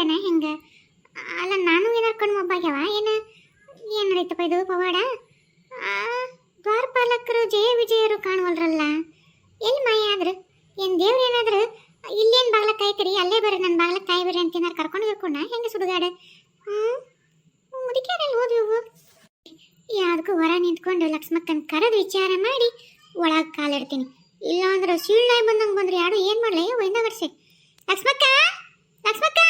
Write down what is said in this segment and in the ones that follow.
ಬಿಟ್ಟನ ಹೆಂಗ? ಅಲ್ಲ ನಾನು ಏನಾರು ಕಣ್ಣು ಒಬ್ಬಾಗ್ಯಾವ ಏನು ನಡೀತಪ್ಪ ಇದು ಪವಾಡ? ದ್ವಾರಪಾಲಕರು ಜಯ ವಿಜಯರು ಕಾಣುವಲ್ರಲ್ಲ, ಎಲ್ಲಿ ಮಾಯ ಆದ್ರು? ಏನು ದೇವ್ರು ಏನಾದ್ರು ಇಲ್ಲೇನು ಬಾಗ್ಲ ಕಾಯ್ತೀರಿ, ಅಲ್ಲೇ ಬರ್ರಿ ನನ್ನ ಬಾಗ್ಲ ಕಾಯ್ಬೇರಿ ಅಂತ ಏನಾರು ಕರ್ಕೊಂಡು ಹೋಗ್ಕೊಂಡ ಹೆಂಗೆ ಸುಡುಗಾಡ? ಮುದುಕ್ಯಾರಲ್ಲಿ ಹೋದ್ವಿ ಇವು. ಯಾವುದಕ್ಕೂ ಹೊರ ನಿಂತ್ಕೊಂಡು ಲಕ್ಷ್ಮಕ್ಕನ ಕರೆದು ವಿಚಾರ ಮಾಡಿ ಒಳಗೆ ಕಾಲಿಡ್ತೀನಿ. ಇಲ್ಲ ಅಂದ್ರೆ ಸೀಳ್ನಾಯಿ ಬಂದಂಗೆ ಬಂದ್ರೆ ಯಾರು ಏನು ಮಾಡಲ ಒಯ್ದಾಗಡ್ಸಿ. ಲಕ್ಷ್ಮಕ್ಕ, ಲಕ್ಷ್ಮಕ್ಕ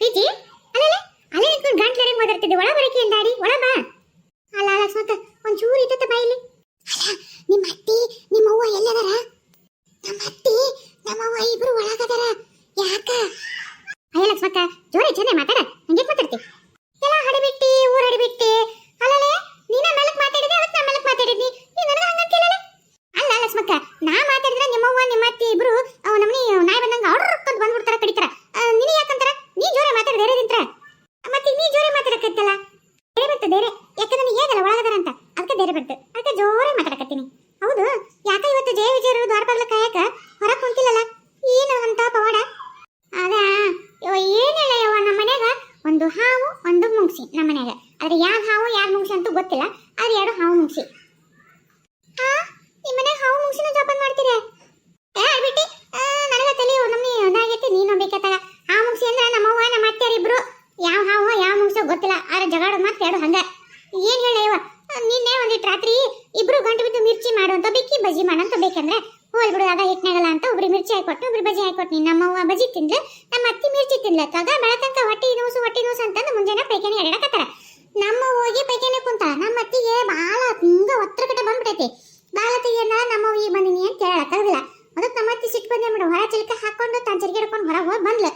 ಬೀಜಿ ಅಲ್ಲೇ ಅಲ್ಲೇ ನಿಂತ್ಕೊಂಡು ಗಂಟ್ಲರೆ ಮಾತಾಡ್ತಿದ್ದೆ, ಒಳ ಬರಕ್ಕೆ ದಾಡಿ ಒಳ ಬಾ. ಅಲ್ಲ ಲಕ್ಷ್ಮಕ್ಕ ಒಂಚೂರು ಇತ್ತ ಬಾಯಿಲಿ. ಅಲ್ಲ ನಿಮ್ಮ ಅತ್ತಿ ನಿಮ್ಮವ್ವ ಎಲ್ಲದಾರ? ನಮ್ಮ ಅತ್ತಿ ನಮ್ಮವ್ವ ಇಬ್ರು ಒಳಗದಾರ. ಯಾಕ? ಅಯ್ಯ ಲಕ್ಷ್ಮಕ್ಕ ಜೋರಿ ಚೆನ್ನೆ ಮಾತಾಡ, ಹಂಗೆ ಮಾತಾಡ್ತಿ. ಎಲ್ಲ ಹಡಿಬಿಟ್ಟಿ ಊರು ಹಡಿಬಿಟ್ಟಿ. ಅಲ್ಲೇ ನೀನ ಮೆಲಕ್ ಮಾತಾಡಿದೆ, ಅದಕ್ಕೆ ನಾ ಮೆಲಕ್ ಮಾತಾಡಿದ್ನಿ, ನೀನು ನನಗೆ ಹಂಗಂತಿಲ್ಲ. ಅಲ್ಲ ಲಕ್ಷ್ಮಕ್ಕ ನಾ ಮಾತಾಡಿದ್ರೆ ನಿಮ್ಮವ್ವ ನಿಮ್ಮ ಅತ್ತಿ ಇಬ್ರು ನಮ್ಮನಿ ನಾಯಿ ಬಂದಂಗೆ ಆರ್ಡರ್ ಅಂತ ಬಂದ್ಬಿಡ್ತಾರ, ಕಡಿತಾರ. ನೀನು ಯಾಕಂತಾರ? ನೀ ಜೋರೆ ಮಾತಾಡಿ ಬೇರೆ ನಿಂತ್ರ ಮತ್ತೆ ನೀ ಜೋರೆ ಮಾತಾಡಕತ್ತಲ್ಲ, ಬೇರೆ ಬರ್ತದೆ ಬೇರೆ. ಯಾಕಂದ್ರೆ ನೀ ಹೇಗಲ್ಲ ಒಳಗದಾರ ಅಂತ ಅದಕ್ಕೆ ಬೇರೆ ಬರ್ತದೆ, ಅದಕ್ಕೆ ಜೋರೆ ಮಾತಾಡಕತ್ತೀನಿ. ಹೌದು ಯಾಕ ಇವತ್ತು ಜಯ ವಿಜಯರು ದ್ವಾರಪಾಲ ಕಾಯಕ ಹೊರಗೆ ಕುಂತಿಲ್ಲಲ್ಲ? ಏನು ಅಂತ ಪವಾಡ? ಅದಾ ಏನಿಲ್ಲ ಯವ್ವ, ನಮ್ಮ ಮನ್ಯಾಗ ಒಂದು ಹಾವು ಒಂದು ಮುಂಗ್ಸಿ ನಮ್ಮ ಮನ್ಯಾಗ. ಆದ್ರೆ ಯಾವ ಹಾವು ಯಾರು ಮುಂಗ್ಸಿ ಅಂತೂ ಗೊತ್ತಿಲ್ಲ, ಆದ್ರೆ ಎರಡು ಹಾವು ಮುಂಗ್ಸಿ. ನಿಮ್ಮ ಮನ್ಯಾಗ ಹಾವು ಮುಂಗ್ಸಿನ ಜೋಪಾನ ಮಾಡ್ತೀರ? ಬಿಟ್ಟಿ ನನಗ ತಲೆ ನಮ್ಮಿ ಅದಾಗೈತಿ, ನೀನು ಬೇಕತ್ತಾಗ. ಹಾವು ಮುಂಗ್ಸಿ ಅಂದ್ರೆ ನಮ್ಮವ್ವ ನಮ್ಮ ಅತ್ತೆಯರಿಬ್ರು ಯಾವ ಹಾವು ಯಾವ ಮುಂಗ್ಸೋ ಗೊತ್ತಿಲ್ಲ, ಆದ್ರೆ ಜಗಾಡ ಮತ್ತೆ ಎರಡು ಹಂಗ. ಏನ್ ಹೇಳವ, ನಿನ್ನೆ ಒಂದಿಟ್ಟು ರಾತ್ರಿ ಇಬ್ರು ಗಂಟು ಬಿದ್ದು ಮಿರ್ಚಿ ಮಾಡುವಂತ ಬೇಕಿ ಬಜ್ಜಿ ಮಾಡಂತ ಬೇಕಂದ್ರೆ ಹೋಲ್ ಬಿಡು ಅದ ಹಿಟ್ನಾಗಲ್ಲ ಅಂತ ಒಬ್ರು ಮಿರ್ಚಿ ಹಾಕೊಟ್ಟು ಒಬ್ರು ಬಜ್ಜಿ ಹಾಕೊಟ್ಟು. ನಮ್ಮವ್ವ ಬಜ್ಜಿ ತಿಂದ್ಲು, ನಮ್ಮ ಅತ್ತಿ ಮಿರ್ಚಿ ತಿಂದ್ಲ. ತಗ ಬೆಳತಂಕ ಹೊಟ್ಟಿ ನೋಸು ಅಂತಂದು ಮುಂಜಾನೆ ಪೈಖಾನೆ ಎಡಕತ್ತಾರ. ನಮ್ಮ ಹೋಗಿ ಪೈಖಾನೆ ಕುಂತ ನಮ್ಮ ಅತ್ತಿಗೆ ಬಾಳ ಹಿಂಗ ಒತ್ತರ ಕಡೆ ಬಂದ್ಬಿಟ್ಟೈತಿ. ಬಾಳ ತೆಗಿಯನ್ನ ನಮ್ಮವ್ವ ಈಗ ಬಂದಿನಿ ಅಂತ ಹೇಳ ತಗದಿಲ್ಲ. ಅದಕ್ಕೆ ನಮ್ಮ ಅತ್ತಿ ಸಿಟ್ಟು ಬಂದೆ ಬಿಡು, ಹೊರ ಚಿಲ್ಕ ಹಾಕೊಂಡು ತಾನು ಚರಿಗೆ ಹಿಡ್ಕೊಂಡು ಹೊರಗೆ ಹೋಗಿ ಬಂದ್ಲು.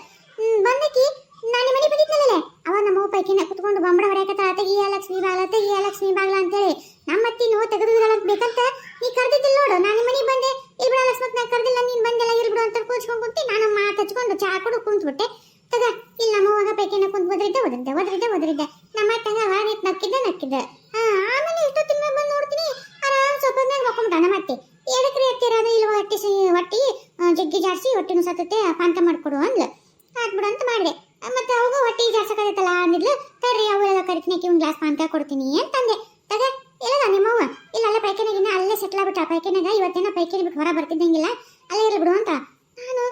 ಬಂದಕಿ ನಾನು ಮನೆ ಬಂದಿದ್ನಲ್ಲೇ ಅವ ನಮ್ಮವ್ವ ಪೈಖಾನೆ ಕುತ್ಕೊಂಡು ಬಂಬಡ ಹೊಡ್ಯಾಕತ್ತ, ತೆಗಿಯ ಲಕ್ಷ್ಮೀ ಬಾಗ್ಲ ತೆಗಿಯ ಲಕ್ಷ್ಮೀ ಬಾಗ್ಲ ಅಂತೇಳಿ. ನಮ್ಮ ಅತ್ತಿ ನೋ ತೆಗೆದಿಲ್ಲ ಅಂತ ಬೇಕಂತ ನೀ ಕರ್ದಿದ್ದಿಲ್ಲ ನೋಡು. ನಾನು ಮನೆಗೆ ಬಂದೆ, ಇಲ್ಬಿಡ ಲಕ್ಷ್ಮಕ್ ನಾ ಕರ್ದಿಲ್ಲ, ನೀನ್ ಬಂದೆಲ್ಲ ಇರ್ಬಿಡು ಅಂತ ಕೂರ್ಸ್ಕೊಂಡು ಕುಂತಿ. ನಾನು ಮಾತು ಹಚ್ಕೊಂಡು ಚಾ ಕೊಡು ಕುಂತ್ಬಿಟ್ಟೆ. ತಗ ಇಲ್ಲಿ ನಮ್ಮವ್ವಾಗ ಪೈಖಾನೆ ಕುಂತ್ ಒದ್ರಿದ್ದೆ. ನಮ್ಮ ಅತ್ತಂಗ ಹೊರ ನಿಂತು ನಕ್ಕಿದ್ದೆ. ಆಮೇಲೆ ಇಷ್ಟೊತ್ತಿನ ಬಂದು ನೋಡ್ತೀನಿ ಆರಾಮ್ ಸೊಪ್ಪದ್ನಾಗ ಮಕ್ಕೊಂಬಿಟ್ಟ ನಮ್ಮ ಅತ್ತಿ. ಎದಕ್ರಿ ಎತ್ತಿರೋದು ಇಲ್ವ ಹೊಟ್ಟಿ ಜಗ್ಗಿ ಜಾಡ್ಸಿ ಹೊಟ್ಟಿನೂ ಸತ್ತತೆ ಪಾಂತ ಮಾಡ್ಕೊಡು ಅಂದ್ಲು. ಹಾಕ್ಬಿಡು ಅಂತ ಮಾಡಿದೆ. ಮತ್ತೆ ಅವಾಗ ಹೊಟ್ಟಿ ಜಾಡ್ಸಕ್ಕಾಗತ್ತಲ್ಲ ಅಂದಿದ್ಲು. ಕರ್ರಿ ಅವೆಲ್ಲ ಕರಿತೀನಿ ಒಂದು ಗ್ಲಾಸ್ ಪಾನಕ ಕೊಡ್ತೀನಿ ಅಂತಂದೆ. ತಗ ಎಲ್ಲ ನಿಮ್ಮವ್ವ ಇಲ್ಲ ಪೈಖಾನೆಗಿನ್ನ ಅಲ್ಲೇ ಸೆಟ್ಲ್ ಆಗ್ಬಿಟ್ಟ. ಪೈಖಾನೆಗ ಇವತ್ತೇನ ಪೈಖಾನೆ ಬಿಟ್ಟು ಹೊರ ಬರ್ತಿದ್ದಂಗಿಲ್ಲ, ಅಲ್ಲೇ ಇರ್ಲಿ ಬಿಡು ಅಂತ ನಾನು.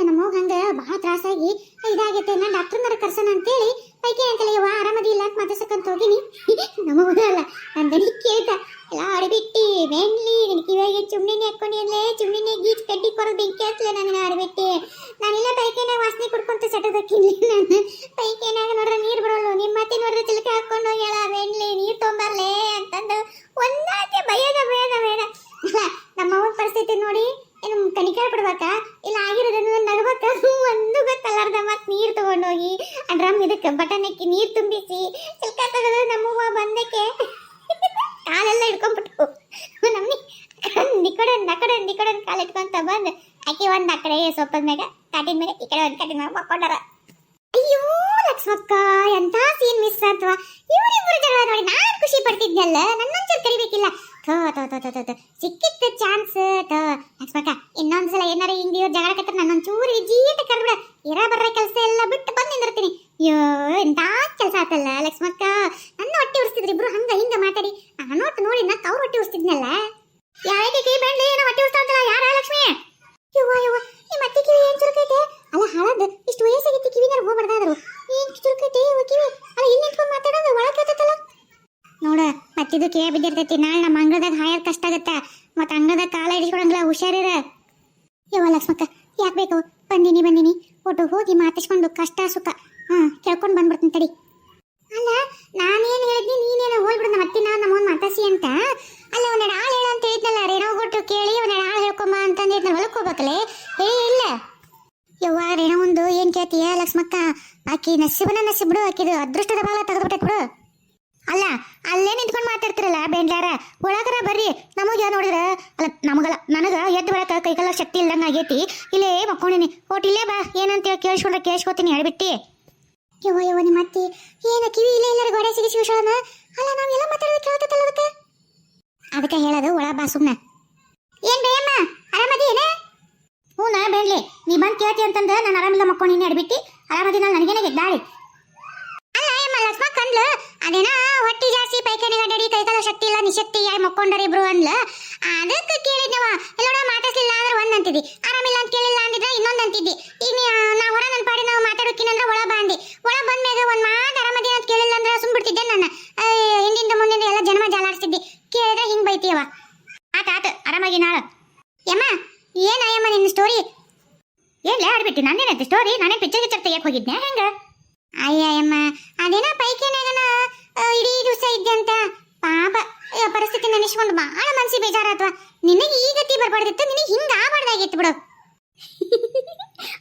ನಮ್ಮವ್ವ ಹಂಗ ಬಹಳ ತ್ರಾಸಾಗಿ ಇದಾಗೈತೆ, ನಾನು ಡಾಕ್ಟರ್ನಾರ ಕರ್ಸೋಣ ಅಂತೇಳಿ ಪೈಖಾನೆ ಅಂತಲ್ಲ ಯವ್ವ ಆರಾಮದಿ ಇಲ್ಲ ಅಂತ ಮಾತಾಡ್ಸಕ್ಕಂತ ಹೋಗಿನಿ. ನಮ್ಮವ್ವ ಅಲ್ಲ ಅಂದನಿ ಕೇಳ್ತಾ ಎಲ್ಲ ಆಡ್ಬಿಟ್ಟಿ ಬೆಂಡ್ಲಿ ನಿನ್ ಕಿವಿಗೆ ಚುಮ್ನಿನೇ ಹಾಕೊಂಡಿಯಲ್ಲೇ, ಚುಮ್ನಿನೇ ಗೀಚ್ ಕಡ್ಡಿ ಕೊರೋದು ಬೆಂಕಿ ಹತ್ಲೆ ನನಗೆ ಆಡ್ಬಿಟ್ಟಿ. ನಾನೆಲ್ಲ ಪೈಖಾನೆ ವಾಸನೆ ಕುಡ್ಕೊಂತ ಸೆಟದಕ್ಕಿನ್ಲಿ. ನಾನು ಪೈಖಾನ್ಯಾಗ ನೋಡ್ರೆ ನೀರು ಬರೋಲ್ಲ, ನಿಮ್ಮ ಮತ್ತೆ ನೋಡಿದ್ರೆ ಚಿಲಕ ಹಾಕೊಂಡು ಹೋಗ್ಯಾಳ ಬೆಂಡ್ಲಿ ನೀರು ತೊಂಬರ್ಲೆ ಅಂತಂದು ಒಂದಾಕೆ ಬಯ್ಯದ ಬೇಡ. ನಮ್ಮವ್ವ ಪರಿಸ್ಥಿತಿ ನೋಡಿ ಏನು ಕನಿಕಾ ಪಡ್ಬೇಕಾ ಇಲ್ಲ ಆಗಿರೋದನ್ನು ನಗಬೇಕ ಒಂದು ಗೊತ್ತಲ್ಲಾರ್ದ ಮತ್ತೆ ನೀರು ತಗೊಂಡೋಗಿ ಆ ಡ್ರಮ್ ಇದಕ್ಕೆ ಬಟನ್ ಹಾಕಿ ನೀರು ತುಂಬಿಸಿ ಚಿಲ್ಕ ತೆಗೆದು ನಮ್ಮವ್ವ ಬಂದಕ್ಕೆ ಕಾಲೆಲ್ಲ ಹಿಡ್ಕೊಂಡ್ಬಿಟ್ಟು ನಮ್ಮಿ ನಿಕಡೆ ಕಾಲು ಇಟ್ಕೊಂತ ಬಂದು ಆಕೆ ಒಂದು ಆ ಕಡೆ ಸೊಪ್ಪದ ಮ್ಯಾಗ ಕಾಟಿನ ಮ್ಯಾಗ ಈ ಕಡೆ ಒಂದು ಕಾಟಿನ ಮ್ಯಾಗ ಮಕ್ಕೊಂಡಾರ. ಅಯ್ಯೋ ಲಕ್ಷ್ಮಕ್ಕ ಎಂತ ಸೀನ್ ಮಿಸ್ ಆದ್ವಾ. ಇವ್ರಿಬ್ರು ಜಗಳ ನೋಡಿ ನಾನು ಖುಷಿ ಪಡ್ತಿದ್ನಲ್ಲ, ನನ್ನೊಂಚೂರು ಕರಿಬೇಕಿಲ್ಲ. ಸಿಕ್ಕಿತ್ತು ಚಾನ್ಸ್. ಲಕ್ಷ್ಮಕ್ಕ ಇನ್ನೊಂದ್ಸಲ ಏನಾರ ಹಿಂಗೆ ಇವ್ರು ಜಗಳ ಕತ್ರ ನನ್ನೊಂಚೂರು ಜೀಟ ಕರ್ಬಿಡ, ಇರ ಬರ್ರ ಕೆಲಸ ಎಲ್ಲ ಬಿಟ್ಟು ಬಂದು ನಿಂದಿರ್ತೀನಿ. ಅಯ್ಯೋ ಎಂತ ಕೆಲಸ ಆತಲ್ಲ ಲಕ್ಷ್ಮಕ್ಕ. ನನ್ನ ಹೊಟ್ಟೆ ಉರ್ಸ್ತಿದ್ರು ಇಬ್ರು ಹಂಗ ಹಿಂಗ ಮಾತಾಡಿ. ನಾನು ನೋಡಿ ನಕ್ಕ ಅವ್ರು ಹೊಟ್ಟೆ ಉರ್ಸ್ತಿದ್ನಲ್ಲ. ಯಾರಿಗೆ ಕೈ ಬಂಡ್ಲಿ ಏನೋ ಹೊಟ್ಟೆ ಉರ್ಸ್ತಾಂತಲ್ಲ ಯಾರ ಲಕ್ಷ್ಮಿ? ಯವ್ವ ನಿಮ್ಮ ಅತ್ತಿ ಕಿವಿ ಏನ್ ಚುರುಕೈತೆ ಅಲ್ಲ, ಹಾಳಾದ ಇಷ್ಟು ವಯಸ್ಸಾಗಿತ್ತು ಕಿವಿನಾರ ಹೋಗ್ಬಾರ್ದಾದ್ರು. ಏನ್ ಚುರುಕೈತೆ ಕಿವಿ ಅಲ್ಲ, ಇಲ್ಲಿ ನಿಂತ್ಕೊಂಡು ಮಾತಾಡೋದು ಒಳಗೆ ಕೇಳ್ತೈತಲ್ಲ ನೋಡ. ಮತ್ತಿದು ಕಿವಿ ಬಿದ್ದಿರ್ತೈತಿ, ನಾಳೆ ನಮ್ಮ ಅಂಗಳದಾಗ ಹಾಯರ್ ಕಷ್ಟ ಆಗತ್ತೆ, ಮತ್ತೆ ಅಂಗಳದಾಗ ಕಾಲ ಹಿಡಿಸ್ಕೊಳಂಗಿಲ್ಲ, ಹುಷಾರಿರ. ಯವ್ವ ಲಕ್ಷ್ಮಕ್ಕ ಯಾಕೆ ಬೇಕು? ಬಂದಿನಿ ಒಟ್ಟು ಹೋಗಿ ಮಾತಾಡ್ಸ್ಕೊಂಡು ಕಷ್ಟ ಸುಖ ಕೇಳ್ಕೊಂಡು ಬಂದ್ಬಿಡ್ತೀನಿ ತಡಿ. ಅಲ್ಲ ನಾನೇನು ಹೇಳಿದ್ನಿ, ನೀನೇನೋ ಹೋಗ್ಬಿಡು ನಮ್ಮ ಅತ್ತಿನ ನಮ್ಮವ್ನ ಮಾತಾಸಿ ಅಂತ. ಅಲ್ಲ ಒಂದೆರಡು ಆಳು ಹೇಳು ಅಂತ ಹೇಳಿದ್ನಲ್ಲ, ರೇಣೋ ಕೊಟ್ಟು ಕೇಳಿ ಒಂದೆರಡು ಆಳು ಹೇಳ್ಕೊಂಬ ಅಂತಂದಿದ್ನ, ಹೊಲಕ್ಕೆ ಹೋಗ್ಬೇಕಲ್ಲೇ ಇಲ್ಲ. ಯವ್ವ ರೇಣೋ ಒಂದು ಏನು ಕೇಳ್ತೀಯ ಲಕ್ಷ್ಮಕ್ಕ? ಆಕಿ ನಸಿಬಿಡು, ಆಕಿದು ಅದೃಷ್ಟದ ಬಾಲ ತೆಗೆದ್ಬಿಟ್ಟೈತೆ ಬಿಡು. ಅಲ್ಲ ಅಲ್ಲೇ ನಿಂತ್ಕೊಂಡು ಮಾತಾಡ್ತಿರಲ್ಲ ಬೇಂಡ್ಲಾರ, ಒಳಗರ ಬರ್ರಿ. ನಮಗೆ ನೋಡಿದ್ರೆ ಅಲ್ಲ ನಮಗಲ್ಲ ನನಗೆ ಎದ್ದು ಬರಕ ಕೈಗೆಲ್ಲ ಶಕ್ತಿ ಇಲ್ದಂಗೆ ಆಗೈತಿ. ಇಲ್ಲೇ ಮಕ್ಕೊಂಡಿನಿ, ಒಟ್ಟು ಇಲ್ಲೇ ಬಾ ಏನಂತೇಳಿ ಕೇಳಿಸ್ಕೊತೀನಿ ಹೇಳ್ಬಿಟ್ಟು. ಯವ್ವ ನಿಮ್ಮ ಅತ್ತಿ ಏನು ಕಿವಿ ಇಲ್ಲ ಎಲ್ಲರ ಗೋಡೆ ಸಿಗಿಸ್ಕೊಳ್ಳೋಣ. ಅಲ್ಲ ನಾವೆಲ್ಲ ಮಾತಾಡೋದು ಕೇಳ್ತೈತಲ್ಲ ಅದಕ್ಕೆ ಹೇಳೋದು ಒಳ ಬಾ ಸುಮ್ಮನೆ. ಏನ್ ಬೇಯಮ್ಮ ಆರಾಮದಿ ಏನ? ಹ್ಞೂ ನಾ ಬೇಡ್ಲಿ ನೀ ಬಂದು ಕೇಳ್ತಿ ಅಂತಂದ್ರೆ ನಾನು ಆರಾಮಿಲ್ಲ ಮಕ್ಕೊಂಡಿನಿ ಅಡ್ಬಿಟ್ಟು. ಆರಾಮದಿನ ನನಗೇನೆ ಗೆದ್ದಾಳಿ. ಅಲ್ಲ ಯಮ್ಮ ಲಕ್ಷ್ಮ ಕಂದ್ಲು ಅದೇನ ಹೊಟ್ಟಿ ಜಾಸ್ತಿ ಪೈಖಾನೆ ಗಡ್ಡಡಿ ಕೈಕಾಲ ಶಕ್ತಿ ಇಲ್ಲ ನಿಶಕ್ತಿ ಯಾರು ಮಕ್ಕೊಂಡರಿ ಇಬ್ರು ಅಂದ್ಲ. ಅದಕ್ಕೆ ಕೇಳಿದ್ನವ ಎಲ್ಲೋಡ ಮಾತಾಡ್ಲಿಲ್ಲ ಅಂದ್ರೆ ಒಂದ್ ಅಂತಿದ್ದಿ, ಆರಾಮಿಲ್ಲ ಅಂತ ಕೇಳಿಲ್ಲ ಅಂದಿದ್ರೆ ಇನ್ನೊಂದ್ ಅಂತಿದ್ದಿ. ಈಗ ನಾ ಹೊರ ನನ್ನ ಪಾಡಿ ನಾವು ಮಾತಾಡೋಕಿನಂದ್ರೆ ಒಳ ಬಂದಿ, ಒಳ ಬಂದ್ಮೇಗ ಒಂದ್ ಮಾತು ಆರಾಮದಿನ ಅಂತ ಕೇಳಿಲ್ಲ ಅಂದ್ರೆ ಸುಮ್ ಬಿಡ್ತಿದ್ದೆ ನನ್ನ. ಹಿಂದಿಂದ ಮುಂದಿಂದ ಎಲ್ಲ ಜನ್ಮ ಜಾಲಾಡ್ತಿದ್ದಿ, ಕೇಳಿದ್ರೆ ಹಿಂಗ್ ಬೈತೀಯವ. ಆತ ಆರಾಮಾಗಿ ನಾಳ. ಯಮ್ಮ ಏನಯ್ಯಮ್ಮ ನಿನ್ನ ಸ್ಟೋರಿ? ಏನ್ಲೇ ಆಡ್ಬಿಟ್ಟು ನಂದೇನೈತೆ ಸ್ಟೋರಿ? ನಾನೇನು ಪಿಕ್ಚರ್ ಗಿಚ್ಚರ್ ತೆಗಿಯಕ್ಕೆ ಹೋಗಿದ್ನೆ ಹೆಂಗ? ಅಯ್ಯಮ್ಮ ಅದೇನ ಪೈಕೇನಾಗನ ಇಡೀ ದಿವಸ ಇದ್ದೆ ಅಂತ ಪಾಪ ಪರಿಸ್ಥಿತಿ ನೆನೆಸ್ಕೊಂಡು ಬಹಳ ಮನ್ಸಿ ಬೇಜಾರಾತ್ವ. ನಿನಗೆ ಈ ಗತಿ ಬರ್ಬಾರ್ದಿತ್ತು, ನಿನಗೆ ಹಿಂಗ ಆಗ್ಬಾರ್ದಾಗಿತ್ತು ಬಿಡು.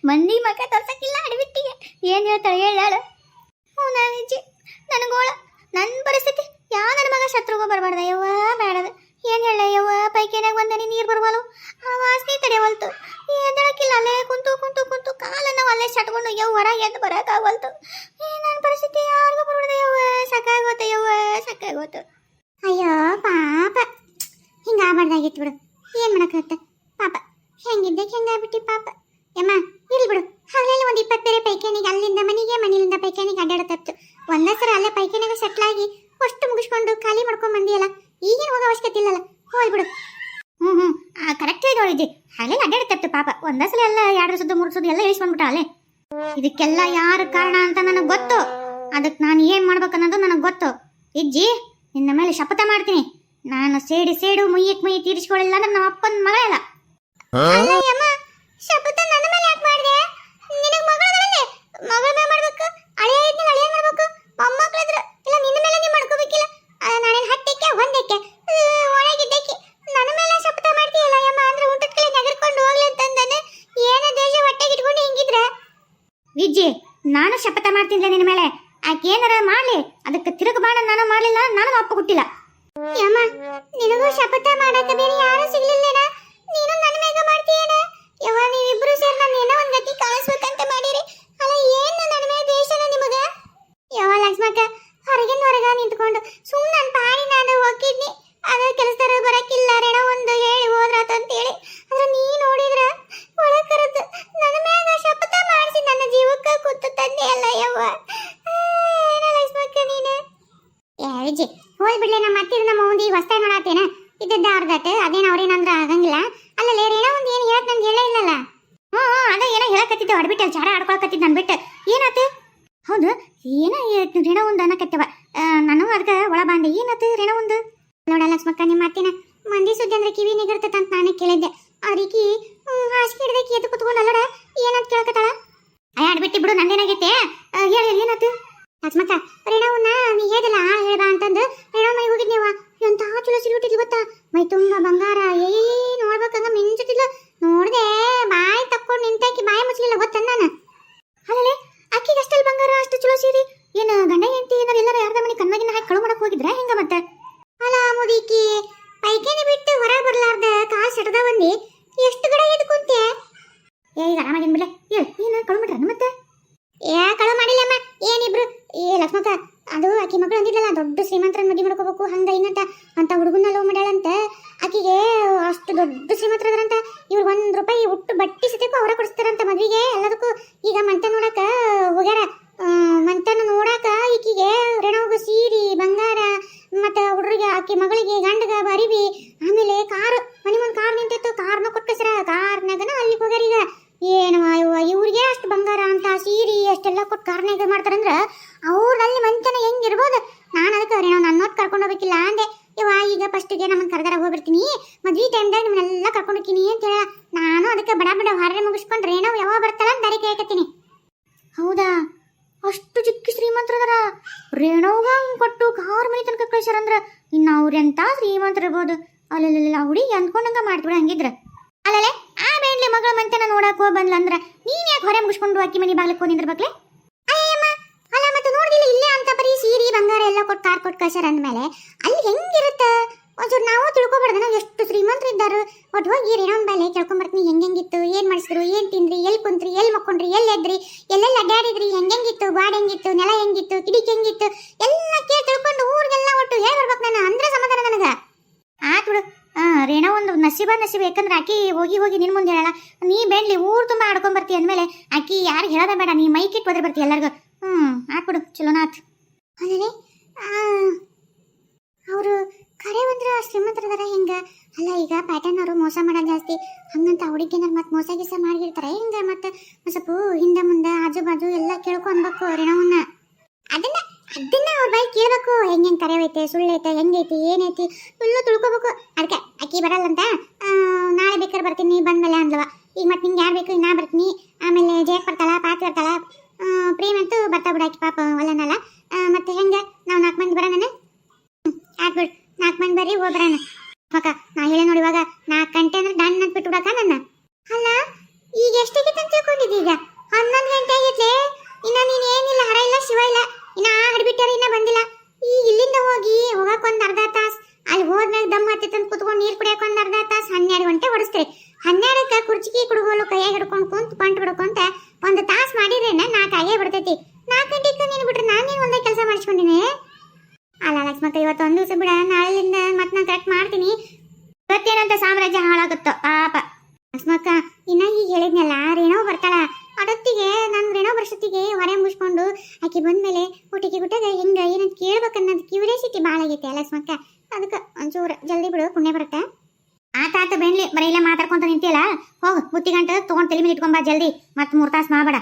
ಮಂದಿ ಮಕ ತೋರ್ಸಕ್ಕಿಲ್ಲ ಅಡ್ಬಿಟ್ಟಿಗೆ ಏನ್ ಹೇಳ್ತಾಳೆ ಹೇಳಾಳು. ಹೌದಾ ವಿಜಿ ನನಗೋಳ ನನ್ನ ಪರಿಸ್ಥಿತಿ ಯಾವ ನನ್ನ ಮಗ ಶತ್ರುಗೂ ಬರಬಾರ್ದ ಯವ್ವ ಬೇಡದ. ಏನ್ ಹೇಳ ಯವ್ವ ಪೈಕೇನಾಗ ಬಂದನಿ ನೀರು ಬರವಲು, ಆ ವಾಸನೆ ತಡೆಯವಲ್ತು, ಎದ್ದಳಕ್ಕಿಲ್ಲ ಅಲ್ಲೇ ಕುಂತು ಕುಂತು ಕುಂತು ಕಾಲನ್ನ ಅಲ್ಲೇ ಶಟ್ಕೊಂಡು ಯವ್ವ ಹೊರಗೆ ಎದ್ದು ಬರೋಕ್ಕಾಗವಲ್ತು. ನನ್ನ ಪರಿಸ್ಥಿತಿ ಯಾರಿಗೂ ಬರಬಾರ್ದ ಯವ್ವ, ಸಾಕಾಗೋತ ಯವ್ವ ಸಾಕಾಗೋತು. ಅಯ್ಯೋ ಪಾಪ ಹಿಂಗಾಗ್ಬಾರ್ದಾಗಿತ್ತು ಬಿಡು, ಏನ್ ಮಾಡಕ್ಕಾಗತ್ತೆ ಪಾಪ. ಹೆಂಗಿದ್ದೆ ಹೆಂಗಾಗ್ಬಿಟ್ಟಿ ಪಾಪ. ಯಮ್ಮ ಇರ್ಲಿ ಬಿಡು, ಹಗಲೆಲ್ಲ ಒಂದು 20 ಬೇರೆ ಪೈಖಾನಿಗೆ ಅಲ್ಲಿಂದ ಮನೆಗೆ ಮನೆಯಿಂದ ಪೈಖಾನಿಗೆ ಅಡ್ಡಾಡತ್ತತ್ತು. ಒಂದೇ ಸರ ಅಲ್ಲೇ ಪೈಖಾನಿಗೆ ಸೆಟ್ಲ್ ಆಗಿ ಅಷ್ಟು ಮುಗಿಸ್ಕೊಂಡು ಖಾಲಿ ಮಾಡ್ಕೊಂಡ್ ಬಂದಿಯಲ್ಲ, ಈಗೇನು ಹೋಗೋ ಅವಶ್ಯಕತೆ ಇಲ್ಲಲ್ಲ, ಹೋಗ್ಬಿಡು. ಕರೆಕ್ಟ್ ಹೇಳಿದ್ದಿ, ಹಗಲೆಲ್ಲ ಅಡ್ಡಾಡತ್ತತ್ತು ಪಾಪ. ಒಂದೇ ಸಲ ಎಲ್ಲ 2 ಸುದ್ದು 3 ಸುದ್ದು ಎಲ್ಲ ಇಳಿಸ್ಕೊಂಡ್ಬಿಟ್ಟ ಅಲ್ಲೇ. ಇದಕ್ಕೆಲ್ಲ ಯಾರು ಕಾರಣ ಅಂತ ನನಗೆ ಗೊತ್ತು, ಅದಕ್ಕೆ ನಾನು ಏನ್ ಮಾಡ್ಬೇಕನ್ನೋದು ನನಗೆ ಗೊತ್ತು. ಇಜ್ಜಿ ನಿನ್ನ ಮೇಲೆ ಶಪಥ ಮಾಡ್ತೀನಿ, ನಾನು ಸೇಡು ಮುಯ್ಯಕ್ ಮುಯ್ಯಿ ತೀರಿಸ್ಕೊಳ್ಳಿಲ್ಲ ಅಂದ್ರೆ ನಮ್ಮ ಅಪ್ಪನ ಮಗಳಲ್ಲ. ಶಪಥ ನನ್ನ ಮೇಲೆ ಯಾಕೆ ಮಾಡಿದೆ? ನಿನಗೆ ಮಗಳೇ ಮಗಳ ಮೇಲೆ ಮಾಡ್ಬೇಕು, ಅಳಿಯ ಇದ್ನ ಅಳಿಯ ಮಾಡ್ಬೇಕು, ಮೊಮ್ಮಕ್ಳಿದ್ರ ಇಲ್ಲ ನಿನ್ನ ಮೇಲೆ ನೀ ಮಾಡ್ಕೋಬೇಕಿಲ್ಲ. ನಾನೇನು ಹಟ್ಟಕ್ಕೆ ಹೊಂದಕ್ಕೆ ಒಳಗಿದ್ದಕ್ಕೆ ನನ್ನ ಮೇಲೆ ಶಪಥ ಮಾಡ್ತೀಯಲ್ಲ ಯಮ್ಮ. ಅಂದ್ರೆ ಊಟದ ಕಡೆ ನಗರ್ಕೊಂಡು ಹೋಗ್ಲಿ ಅಂತಂದಾನೆ, ಏನೋ ದೇಶ ಹೊಟ್ಟೆಗೆ ಇಟ್ಕೊಂಡು ಹಿಂಗಿದ್ರ ವಿಜ್ಜಿ ನಾನು ಶಪಥ ಮಾಡ್ತಿದ್ದೆ ನಿನ್ನ ಮೇಲೆ. ಆಕೆ ಏನಾರ ಮಾಡ್ಲಿ, ಅದಕ್ಕೆ ತಿರುಗಬಾಣ ನಾನು ಮಾಡ್ಲಿಲ್ಲ, ನಾನು ಅಪ್ಪ ಕೊಟ್ಟಿಲ್ಲ. ಯಮ್ಮ ನಿನಗೂ ಶಪಥ ಮಾಡಕ್ಕೆ ಬೇರೆ ಯಾರು ಸಿಗ್ಲಿಲ್ಲೇನ, ನೀನು ನನ್ನ ಮೇಗ ಮಾಡ್ತೀಯೇನ? ಯವ್ವ ನೀವಿಬ್ರು ಸೇರಿ ನಾನು ಏನೋ ಒಂದ್ ಗತಿ ಕಾಣಿಸ್ಬೇಕಂತ ಮಾಡಿರಿ ಅಲ್ಲ, ಏನು ನನ್ನ ಮೇಲೆ ದೇಶನ ನಿಮಗ? ಯವ್ವ ಲಕ್ಷ್ಮಕ್ಕ ಹೊರಗ ನಿಂತ್ಕೊಂಡು ಸುಮ್ಮನೆ ನನ್ನ ಪಾಡಿ ನಾನು ಹೋಗಿದ್ನಿ, ಅದ ಕೆಲಸದವ್ರು ಬರಕ್ಕಿಲ್ಲ ರೇಣ ಒಂದು ಹೇಳಿ ಹೋದ್ರಾತ ಅಂತ ಹೇಳಿ. ಆದ್ರೆ ನೀ ನೋಡಿದ್ರ ಒಳಗ್ ಕರೆದು ನನ್ನ ಮ್ಯಾಗ ಶಪಥ ಮಾಡಿಸಿ ನನ್ನ ಜೀವಕ್ಕ ಕೂತು ತಂದೆ ಅಲ್ಲ ಯವ್ವ. ಏನ ಲಕ್ಷ್ಮಕ್ಕ ನೀನು? ವಿಜಿ ಹೋಯ್ ಬಿಡ್ಲೆ, ನಮ್ಮ ಅತ್ತಿರ ನಮ್ಮ ಒಂದು ಈಗ ಹೊಸ್ತಾಗಿ ನೋಡತ್ತೇನ ಇದ್ದದ್ದ ಅರ್ಧಟ್ ಅದೇನು ಅವ್ರೇನಂದ್ರ ಆಗಂಗಿಲ್ಲ. ಅಲ್ಲಲ್ಲೇ ರೇಣ ಒಂದು ಏನು ಹೇಳಕ್ ನಂಗೆ ಹೇಳೇ ಇಲ್ಲಲ್ಲ. ಅದ ಏನೋ ಹೇಳಕತ್ತಿದ್ದೆ ಹೊಡ್ಬಿಟ್ಟೆ, ಚಾರ ಆಡ್ಕೊಳಕತ್ತಿದ್ದು ನನ್ ಬಿಟ್ಟು ಏನಾತು? ಹೌದು ಏನೋ ರೇಣ ಒಂದು ಅನ್ನಕತ್ತವ, ನಾನು ಅದಕ್ಕೆ ಒಳ ಬಾಂಡೆ. ಏನಾತು ರೇಣ ಒಂದು? ನೋಡ ಲಕ್ಷ್ಮಕ್ಕ ನಿಮ್ಮ ಅತ್ತಿನ ಮಂದಿ ಸುದ್ದಿ ಅಂದ್ರೆ ಕಿವಿ ನಿಗರ್ತಂತ ನಾನೇ ಕೇಳಿದ್ದೆ. ಅವ್ರಿಗೆ ಹಾಸಿಗೆ ಹಿಡ್ದಕ್ಕೆ ಎದ್ದು ಕುತ್ಕೊಂಡು ಅಲ್ಲೋಡ ಏನಂತ ಕೇಳಕತ್ತಾಳ. ಆಡ್ಬಿಟ್ಟಿ ಬಿಡು, ನಂದೇನಾಗೈತೆ ಹೇಳಿ ಏನಾತು? ಲಕ್ಷ್ಮಕ್ಕ ರೇಣವನ್ನ ನೀ ಹೇಳಿಲ್ಲ ಹೇಳ್ಬಾ ಅಂತಂದು ರೇಣವ್ ಮನೆಗೆ ಹೋಗಿದ್ನೇವ. ಎಂತ ಚಲೋ ಸಿಲ್ಬಿಟ್ಟಿದ್ಲು ಗೊತ್ತಾ, ಮೈ ತುಂಬ ಬಂಗಾರ, ನೋಡ್ಬೇಕಂಗ ಮಿಂಚುತ್ತಿದ್ಲು. ನೋಡ್ದೆ ಬಾಯಿ ತಕ್ಕೊಂಡು ನಿಂತಾಕಿ ಬಾಯಿ ಮುಚ್ಚಲಿಲ್ಲ ಗೊತ್ತ ನಾನು. ಅಲ್ಲೇ ಅಕ್ಕಿಗೆ ಅಷ್ಟಲ್ಲಿ ಬಂಗಾರ ಅಷ್ಟು ಚಲೋ ಸೀರಿ ಏನು ಗಂಡ ಹೆಂಡತಿ ಏನಾರ ಎಲ್ಲಾರ ಯಾರ್ದ ಮನೆ ಕಣ್ಣಾಗಿನ ಹಾಕಿ ಕಳು ಮಾಡಕ್ ಹೋಗಿದ್ರ ಹೆಂಗ? ಮತ್ತೆ ಅಲ್ಲ ಮುದಿಕಿ ಪೈಕೇನೆ ಬಿಟ್ಟು ಹೊರ ಬರ್ಲಾರ್ದ ಕಾಲ್ ಸೆಟದ ಬಂದಿ ಎಷ್ಟು ಗಡ ಎದ್ದು ಕುಂತೆ? ಈಗ ಆರಾಮಾಗಿನ್ ಬಿಡ್ಲೆ, ಏನು ಕಳು ಮಾಡ್ರ ಮತ್ತೆ? ಕಳು ಮಾಡಿಲ್ಲಮ್ಮ ಏನಿಬ್ರು. ಲಕ್ಷ್ಮಕ್ಕ ಅದು ಆಕಿ ಮಗಳು ಅಂದಿದ್ಲಲ್ಲ, ದೊಡ್ಡ ಶ್ರೀಮಂತರ ಮದುವೆ ಮಾಡ್ಕೋಬೇಕು ಹಂಗ ಇನ್ನಂತ ಅಂತ ಹುಡುಗನ ಲವ್ ಮಾಡ್ಯಾಳಂತ. ಆಕಿಗೆ ಅಷ್ಟು ದೊಡ್ಡ ಶ್ರೀಮಂತರದ್ರಂತ, ಇವ್ರು ₹1 ಉಟ್ಟು ಬಟ್ಟಿ ಸತಕ್ಕೂ ಅವರ ಕೊಡಿಸ್ತಾರಂತ ಮದ್ವಿಗೆ ಎಲ್ಲದಕ್ಕೂ. ಈಗ ಮಂತ ನೋಡಕ ಹೋಗ್ಯಾರ, ಮಂತನ ನೋಡಾಕ ಈಕಿಗೆ ರೇಣವ್ಗ ಸೀರಿ ಬಂಗಾರ, ಮತ್ತ ಹುಡುಗರಿಗೆ ಆಕಿ ಮಗಳಿಗೆ ಗಂಡಗ ಅರಿವಿ, ಆಮೇಲೆ ಕಾರ್ ಮನೆ ಮುಂದೆ ಕಾರ್ ನಿಂತಿತ್ತು, ಕಾರ್ನ ಕೊಟ್ಕಸ್ರ ಕಾರ್ನಾಗನ ಅಲ್ಲಿ ಹೋಗ್ಯಾರ. ಈಗ ಏನು ಇವ್ರಿಗೆ ಅಷ್ಟು ಬಂಗಾರ ಅಂತ ಸೀರಿ ಅಷ್ಟೆಲ್ಲ ಕೊಟ್ಟು ಕಾರ್ನಾಗ ಮಾಡ್ತಾರಂದ್ರ ಅವ್ರಲ್ಲಿ ಮಂತನ ಹೆಂಗಿರ್ಬೋದು. ನಾನು ಅದಕ್ಕೆ ರೇಣವ್ ನನ್ನೋಟ್ ಕರ್ಕೊಂಡು ಹೋಗ್ಬೇಕಿಲ್ಲ ಅಂದೆ. ಈಗ ಫಸ್ಟಿಗೆ ನಮ್ಮನ್ನ ಕರ್ದಾರ ಹೋಗ್ಬಿಡ್ತೀನಿ, ಮದ್ವಿ ಟೈಮ್ದಾಗ ನಿಮ್ಮನ್ನೆಲ್ಲ ಕರ್ಕೊಂಡು ಹೋಗ್ತೀನಿ ಅಂತ ಹೇಳ. ನಾನು ಅದಕ್ಕೆ ಬಡ ಹೊರ ಮುಗಿಸ್ಕೊಂಡು ರೇಣವ್ ಯಾವಾಗ ಬರ್ತಾಳ ಅಂತ ದಾರಿ ಕೇಳ್ಕತ್ತೀನಿ. ಹೌದಾ, ಅಷ್ಟು ಚಿಕ್ಕ ಶ್ರೀಮಂತರದಾರ ರೇಣವ್ಗ ಕೊಟ್ಟು ಕಾರ್ ಮನೆ ತನಕ ಕಳ್ಸ್ಯಾರಂದ್ರ ಇನ್ನು ಅವ್ರೆಂತ ಶ್ರೀಮಂತರಿರ್ಬೋದು. ಅಲ್ಲೆಲ್ಲ ಹುಡುಗಿ ಅಂದ್ಕೊಂಡಂಗ ಮಾಡ್ತೀವಿ ಹಂಗಿದ್ರ. ಅಲ್ಲೇ ಆ ಬೇಡ್ಲಿ ಮಗಳ ಮಂತನ ನೋಡಕ್ ಹೋಗ್ ಬಂದ್ಲ ಅಂದ್ರ ನೀನ್ ಯಾಕೆ ಹೊರ ಮುಗಿಸ್ಕೊಂಡು ಅಕ್ಕಿ ಮನೆ ಬಾಗ್ಲಕ್ ಹೋಗಿದ್ರಬೇಕ್ಲೆ? ಅಯ್ಯಮ್ಮ ಅಲ್ಲ ಮತ್ತೆ ನೋಡಿದಿಲ್ಲ ಇಲ್ಲೇ ಅಂತ ಬರೀ ಸೀರಿ ಬಂಗಾರ ಎಲ್ಲ ಕೊಟ್ಟು ಕಾರ್ ಕೊಟ್ಟು ಕಳ್ಸ್ಯಾರ ಅಂದ್ಮೇಲೆ ಅಲ್ಲಿ ಹೆಂಗಿರುತ್ತ ಒಂಚೂರು ನಾವು ತಿಳ್ಕೊಬಾರ್ದ. ನಾವು ಎಷ್ಟು ಶ್ರೀಮಂತರು ಇದ್ದಾರು. ಒಟ್ಟು ಹೋಗಿ ರೇಣವನ್ ಬಾಲೆ ಕೇಳ್ಕೊಂಬರ್ತೀನಿ, ಹೆಂಗಿತ್ತು, ಏನ್ ಮಾಡಿಸಿದ್ರು, ಏನ್ ತಿಂದ್ರಿ, ಎಲ್ಲಿ ಕುಂತ್ರಿ, ಎಲ್ಲಿ ಮಕ್ಕೊಂಡ್ರಿ, ಎಲ್ಲಿ ಎದ್ರಿ, ಎಲ್ಲೆಲ್ಲ ಅಡ್ಡಾಡಿದ್ರಿ, ಹೆಂಗಿತ್ತು, ಗಾಡಿ ಹೆಂಗಿತ್ತು, ನೆಲ ಹೆಂಗಿತ್ತು, ಕಿಡಿಕಿ ಹೆಂಗಿತ್ತು ಎಲ್ಲ ಕೇಳಿ ತಿಳ್ಕೊಂಡು ಊರಿಗೆಲ್ಲ ಒಟ್ಟು ಹೇಳ್ಬರ್ಬೇಕು ನಾನು, ಅಂದ್ರೆ ಸಮಾಧಾನ ನನಗ. ಆತ್ ಬಿಡು, ರೇಣಾ ಒಂದು ನಸೀಬ ಯಾಕಂದ್ರೆ ಆಕಿ ಹೋಗಿ ಹೋಗಿ ನಿನ್ ಮುಂದೆ ಹೇಳಲ್ಲ, ನೀ ಬೇಡ್ಲಿ ಊರ್ ತುಂಬಾ ಆಡ್ಕೊಂಡ್ ಬರ್ತಿ ಅಂದ್ಮೇಲೆ ಆಕಿ ಯಾರಿಗೆ ಹೇಳೋದ ಬೇಡ, ನೀ ಮೈಕಿಟ್ ಹೋದ್ರೆ ಬರ್ತಿ ಎಲ್ಲರಿಗೂ. ಹಾಕ್ಬಿಡು ಚಲೋನಾಥ್. ಅಲ್ಲೇ ಅವರು ಕರೆ ಒಂದ್ರ ಶ್ರೀಮಂತರದಾರ ಹಿಂಗ ಅಲ್ಲ. ಈಗ ಪ್ಯಾಟರ್ನ್ ಅವರು ಮೋಸ ಮಾಡೋದು ಜಾಸ್ತಿ, ಹಂಗಂತ ಹುಡುಗಿನಾರ ಮತ್ತೆ ಮೋಸ ಗೀಸ ಮಾಡಿರ್ತಾರೆ ಹಿಂಗ. ಮತ್ತೆ ಸ್ವಲ್ಪ ಹಿಂದೆ ಮುಂದೆ ಆಜು ಬಾಜು ಎಲ್ಲ ಕೇಳ್ಕೊನ್ಬೇಕು ರೇಣವನ್ನ. ಅದನ್ನ ಅವ್ರ ಬಾಯಿ ಕೇಳ್ಬೇಕು, ಹೆಂಗೆ ಕರೆಯೈತೆ ಸುಳ್ಳೈತೆ ಹೆಂಗೈತಿ ಏನೈತಿ ಫುಲ್ಲು ತಿಳ್ಕೊಬೇಕು. ಅದಕ್ಕೆ ಅಕ್ಕಿ ಬರಲ್ಲಂತ ನಾಳೆ ಬೇಕಾದ್ರೆ ಬರ್ತೀನಿ ಬಂದ್ಮೇಲೆ ಅಂದ್ಲವ. ಈಗ ಮತ್ತೆ ನಿಂಗೆ ಯಾರು ಬೇಕು ನಾ ಬರ್ತೀನಿ. ಆಮೇಲೆ ಜಯಕ್ ಬರ್ತಾಳ, ಪಾತಿ ಬರ್ತಾಳ, ಪ್ರೇಮ್ ಅಂತೂ ಬರ್ತಾ ಬಿಡಾಕಿ ಪಾಪ ಒಲ್ಲನಲ್ಲ. ಮತ್ತೆ ಹೆಂಗೆ ನಾವು 4 ಮಂದಿ ಬರೋಣ. ಆತ್ಬಿಡು 4 ಮಂದಿ ಬರ್ರಿ ಹೋಗ್ಬರೋಣ. ಅಕ್ಕ ನಾ ಹೇಳಿ ನೋಡಿ, ಇವಾಗ 4 ಗಂಟೆ ಅಂದ್ರೆ ಡನ್ ಅಂತ ಬಿಟ್ಟು ಬಿಡಕ ನನ್ನ. ಅಲ್ಲ ಈಗ ಎಷ್ಟಾಗಿತ್ತು ಅಂತ ತಿಳ್ಕೊಂಡಿದ್ದಿ? ಈಗ 11 ಗಂಟೆ ಆಗೈತೆ. ಇನ್ನ ನೀನ್ ಏನಿಲ್ಲ, ಹರ ಇಲ್ಲ ಶಿವ ಇಲ್ಲ, ಇನ್ನ ಹಡ್ಬಿಟ್ಟಾರ ಇನ್ನ ಬಂದಿಲ್ಲ. ಈಗ ಇಲ್ಲಿಂದ ಹೋಗಕ್ ಒಂದ್ ಅರ್ಧ ತಾಸು, ಅಲ್ಲಿ ಹೋದ್ಮೇಲೆ ದಮ್ ಹತ್ತಿತ್ತಂತ ಕುತ್ಕೊಂಡು ನೀರ್ ಕುಡಿಯಕ್ ಒಂದ್ ಅರ್ಧ ತಾಸು, 12 ಗಂಟೆ ಹೊಡಿಸ್ತೀರಿ. 12ಕ್ಕೆ ಕುರ್ಚಿಗೆ ಕುಡುಗೋಲು ಕೈಯಾಗ ಹಿಡ್ಕೊಂಡು ಕುಂತ ಪಂಟ್ ಬಿಡ್ಕೊಂತ 1 ತಾಸು ಮಾಡಿದ್ರೇನ 4 ಆಗೇ ಬಿಡ್ತೈತಿ. 4 ಗಂಟೆಗೆ ನೀನು ಬಿಟ್ರೆ ನಾನೇನು ಒಂದೇ ಕೆಲಸ ಮಾಡಿಸ್ಕೊಂಡಿನಿ. ಅಲ್ಲ ಲಕ್ಷ್ಮಕ್ಕ, ಇವತ್ತು ಒಂದು ದಿವಸ ಬಿಡ, ನಾಳೆಯಿಂದ ಮತ್ತೆ ನಾನು ಕರೆಕ್ಟ್ ಮಾಡ್ತೀನಿ. ಇವತ್ತೇನಂತ ಸಾಮ್ರಾಜ್ಯ ಹಾಳಾಗುತ್ತೋ ಪಾಪ. ಲಕ್ಷ್ಮಕ್ಕ ಇನ್ನ ಈಗ ಹೇಳಿದ್ನಲ್ಲ, ರೇಣೋ ಬರ್ತಾಳ. ಅದೊತ್ತಿಗೆ ನನ್ನ ರೇಣೋ ವರ್ಷತ್ತಿಗೆ ಹೊರೆ ಮುಗಿಸ್ಕೊಂಡು ಆಕಿ ಬಂದ್ಮೇಲೆ ಊಟಿಗೆ ಗುಟ್ಟಾಗ ಹೆಂಗ ಏನಂತ ಕೇಳ್ಬೇಕನ್ನೋದು ಕ್ಯೂರಿಯಾಸಿಟಿ ಭಾಳ ಆಗೈತೆ ಲಕ್ಷ್ಮಕ್ಕ. ಅದಕ್ಕೆ ಒಂಚೂರು ಜಲ್ದಿ ಬಿಡು, ಪುಣ್ಯ ಬರುತ್ತೆ. ಆತ ಬೆಣ್ಲಿ, ಬರೀ ಇಲ್ಲ ಮಾತಾಡ್ಕೊಂತ ನಿಂತಿಯಲ್ಲ, ಹೋಗು ಬುತ್ತಿ ಗಂಟೆ ತೊಗೊಂಡು ತಲೆ ಮೇಲೆ ಇಟ್ಕೊಂಬ ಜಲ್ದಿ. ಮತ್ತೆ 3 ತಾಸು ಮಾಡಬೇಡ.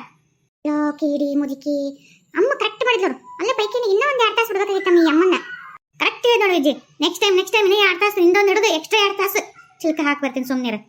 ಲೋ ಕಿಡಿ ಮುದುಕಿ, ಅಮ್ಮ ಕರೆಕ್ಟ್ ಮಾಡಿದ್ರು. ಅಲ್ಲೇ ಪೈಕಿನ ಇನ್ನೂ ಒಂದು 2 ತಾಸು ಬಿಡ್ಬೇಕಾಗಿತ್ತಮ್ಮ ಈ ಅಮ್ಮನ್ನ. ಕರೆಕ್ಟ್ ಇದೆ ನೋಡಿ ವಿಜಿ. ನೆಕ್ಸ್ಟ್ ಟೈಮ್ ಇನ್ನೂ 2 ತಾಸು, ಇನ್ನೊಂದು ಹಿಡಿದು ಎಕ್ಸ್ಟ್ರಾ 2 ತಾಸು ಚಿಲ್ಕ ಹಾಕಿ ಬರ್ತೀನಿ ಸುಮ್ಮನೆ.